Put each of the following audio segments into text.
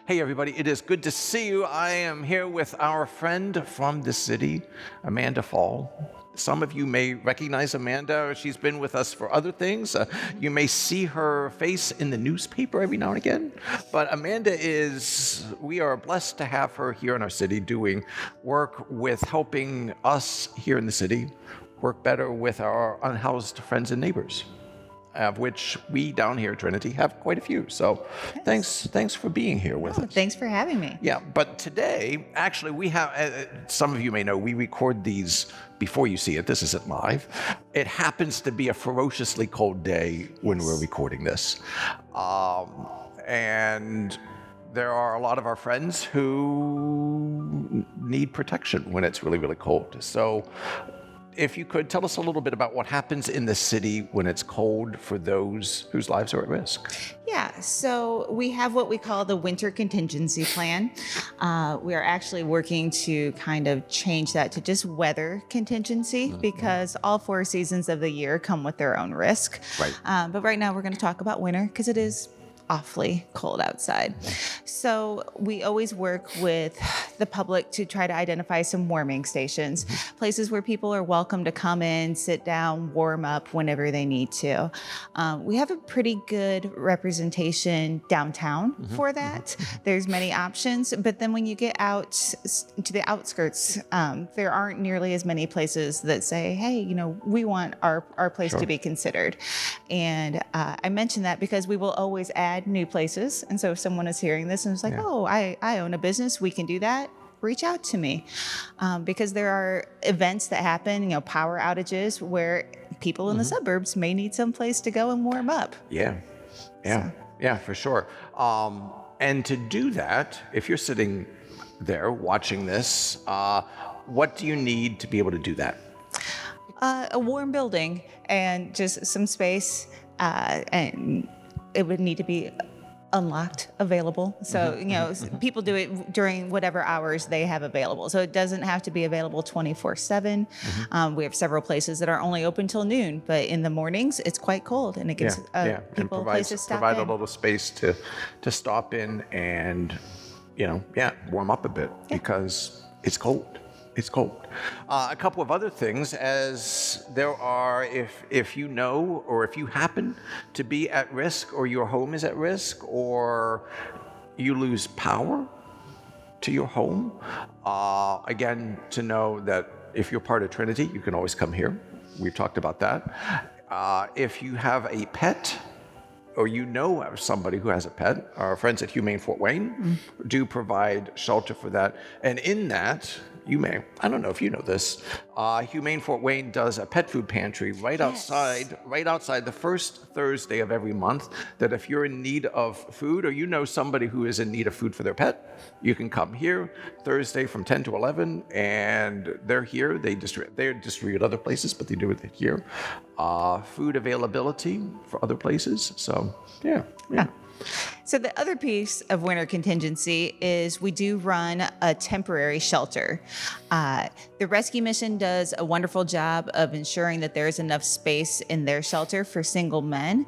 Hey, everybody, it is good to see you. I am here with our friend from the city, Amanda Fall. Some of you may recognize Amanda. She's been with us for other things. You may see her face in the newspaper every now and again. But we are blessed to have her here in our city doing work with helping us here in the city work better with our unhoused friends and neighbors, of which we down here at Trinity have quite a few. So thanks for being here with us. Thanks for having me. Yeah, but today, actually, we have, some of you may know, we record these before you see it. This isn't live. It happens to be a ferociously cold day when we're recording this. And there are a lot of our friends who need protection when it's really, really cold. So if you could tell us a little bit about what happens in the city when it's cold for those whose lives are at risk. Yeah, so we have what we call the winter contingency plan. We are actually working to kind of change that to just weather contingency because all 4 seasons of the year come with their own risk. Right. But right now we're going to talk about winter because it is awfully cold outside. So we always work with the public to try to identify some warming stations, places where people are welcome to come in, sit down, warm up whenever they need to. We have a pretty good representation downtown for that. There's many options, but then when you get out to the outskirts, there aren't nearly as many places that say, hey, we want our place to be considered. And I mention that because we will always add new places. And so if someone is hearing this and is like, I own a business, we can do that, reach out to me. Because there are events that happen, power outages where people in the suburbs may need some place to go and warm up. Yeah, for sure. And to do that, if you're sitting there watching this, what do you need to be able to do that? A warm building and just some space, and it would need to be unlocked, available. So, people do it during whatever hours they have available. So it doesn't have to be available 24/7. We have several places that are only open till noon, but in the mornings it's quite cold and it gives people a place to stop provide in. a little space to stop in and, warm up a bit because it's cold. It's cold. A couple of other things, as there are, if you know or if you happen to be at risk or your home is at risk or you lose power to your home, again, to know that if you're part of Trinity, you can always come here. We've talked about that. If you have a pet, or of somebody who has a pet, our friends at Humane Fort Wayne do provide shelter for that. And in that, I don't know if you know this, Humane Fort Wayne does a pet food pantry right outside the first Thursday of every month, that if you're in need of food or somebody who is in need of food for their pet, you can come here Thursday from 10 to 11, and they're here. They distribute other places, but they do it here. Food availability for other places. So, yeah. So the other piece of winter contingency is we do run a temporary shelter. The rescue mission does a wonderful job of ensuring that there is enough space in their shelter for single men,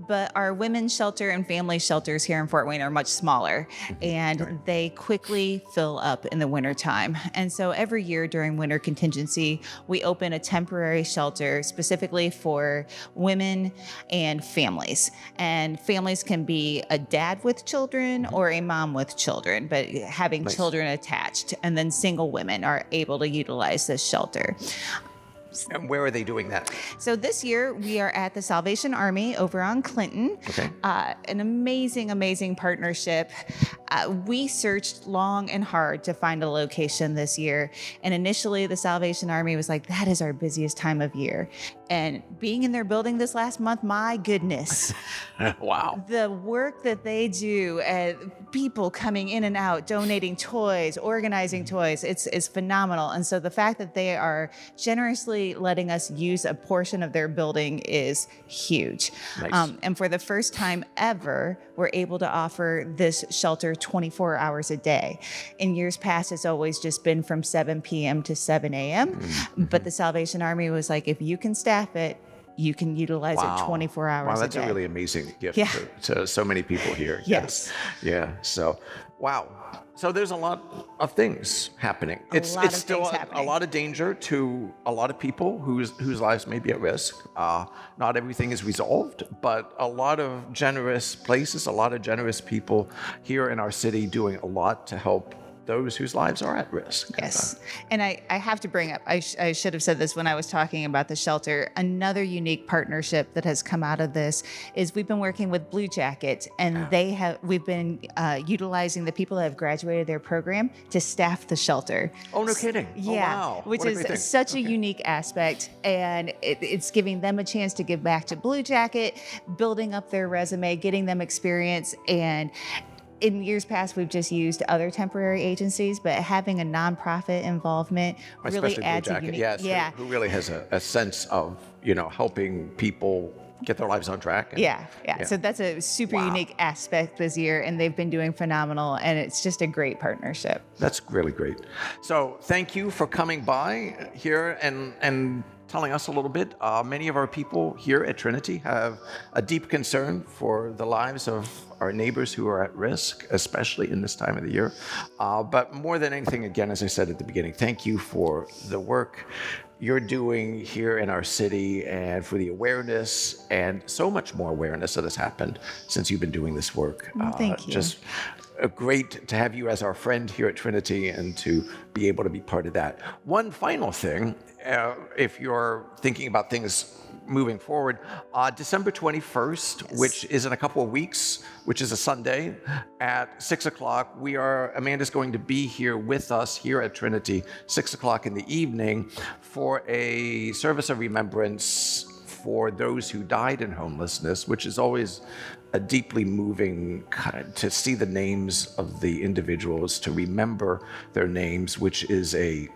but our women's shelter and family shelters here in Fort Wayne are much smaller, and they quickly fill up in the wintertime. And so every year during winter contingency, we open a temporary shelter specifically for women and families. And families can be a dad with children or a mom with children, but having children attached. And then single women are able to utilize this shelter. And where are they doing that? So this year we are at the Salvation Army over on Clinton. Okay. An amazing, amazing partnership. We searched long and hard to find a location this year. And initially the Salvation Army was like, that is our busiest time of year. And being in their building this last month, my goodness. Wow. The work that they do, people coming in and out, donating toys, organizing toys, it's phenomenal. And so the fact that they are generously letting us use a portion of their building is huge. Nice. And for the first time ever, we're able to offer this shelter 24 hours a day. In years past, it's always just been from 7 p.m. to 7 a.m. But the Salvation Army was like, if you can staff it, you can utilize it 24 hours Wow, that's a day. a really amazing gift Yeah. to so many people here. Yes. Yeah. So, wow. So there's a lot of things happening. It's lot of still things a happening. lot of danger to a lot of people whose lives may be at risk. Not everything is resolved, but a lot of generous places, a lot of generous people here in our city doing a lot to help those whose lives are at risk. Yes. And I have to bring up, I should have said this when I was talking about the shelter. Another unique partnership that has come out of this is we've been working with Blue Jacket, and we've been utilizing the people that have graduated their program to staff the shelter. Oh, no kidding. Yeah, Oh, wow. which What a great thing. is such a unique aspect, and it's giving them a chance to give back to Blue Jacket, building up their resume, getting them experience. And in years past, we've just used other temporary agencies, but having a nonprofit involvement really Especially Blue adds a Jacket, unique. yes, Yeah. who really has a sense of, helping people get their lives on track. Yeah. So that's a super unique aspect this year, and they've been doing phenomenal, and it's just a great partnership. That's really great. So thank you for coming by here and telling us a little bit. Many of our people here at Trinity have a deep concern for the lives of our neighbors who are at risk, especially in this time of the year. But more than anything, again, as I said at the beginning, thank you for the work you're doing here in our city and for the awareness and so much more awareness that has happened since you've been doing this work. Thank you. Just great to have you as our friend here at Trinity and to be able to be part of that. One final thing, if you're thinking about things moving forward, December 21st, which is in a couple of weeks, which is a Sunday, at 6 o'clock, Amanda's going to be here with us here at Trinity, 6 o'clock in the evening, for a service of remembrance for those who died in homelessness, which is always a deeply moving to see the names of the individuals, to remember their names, which is a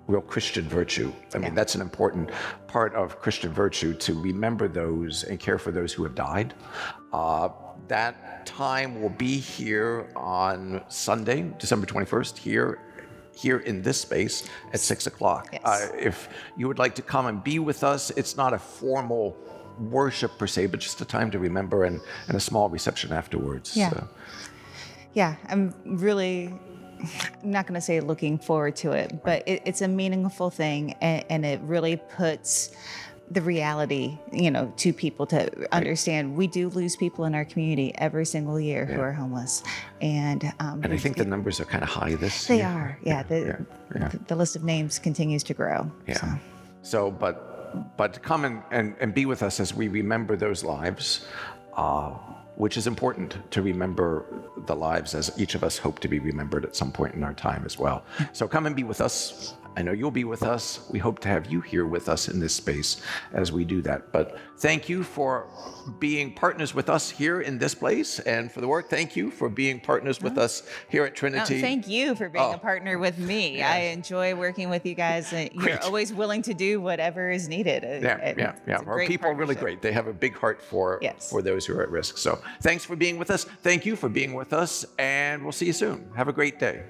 real Christian virtue. I mean, that's an important part of Christian virtue, to remember those and care for those who have died. That time will be here on Sunday, December 21st, here in this space at 6 o'clock. Yes. If you would like to come and be with us, it's not a formal worship per se, but just a time to remember and a small reception afterwards. Yeah. So. Yeah, I'm not going to say looking forward to it, but it's a meaningful thing, and it really puts the reality, to people to understand. We do lose people in our community every single year who are homeless, and I think the numbers are kind of high this they year. are. The list of names continues to grow. Yeah. So, but to come and be with us as we remember those lives, which is important to remember the lives as each of us hope to be remembered at some point in our time as well. So come and be with us. I know you'll be with us. We hope to have you here with us in this space as we do that. But thank you for being partners with us here in this place and for the work. Thank you for being partners with us here at Trinity. Thank you for being a partner with me. Yes. I enjoy working with you guys. You're always willing to do whatever is needed. Yeah. Our people are really great. They have a big heart for those who are at risk. So thanks for being with us. Thank you for being with us, and we'll see you soon. Have a great day.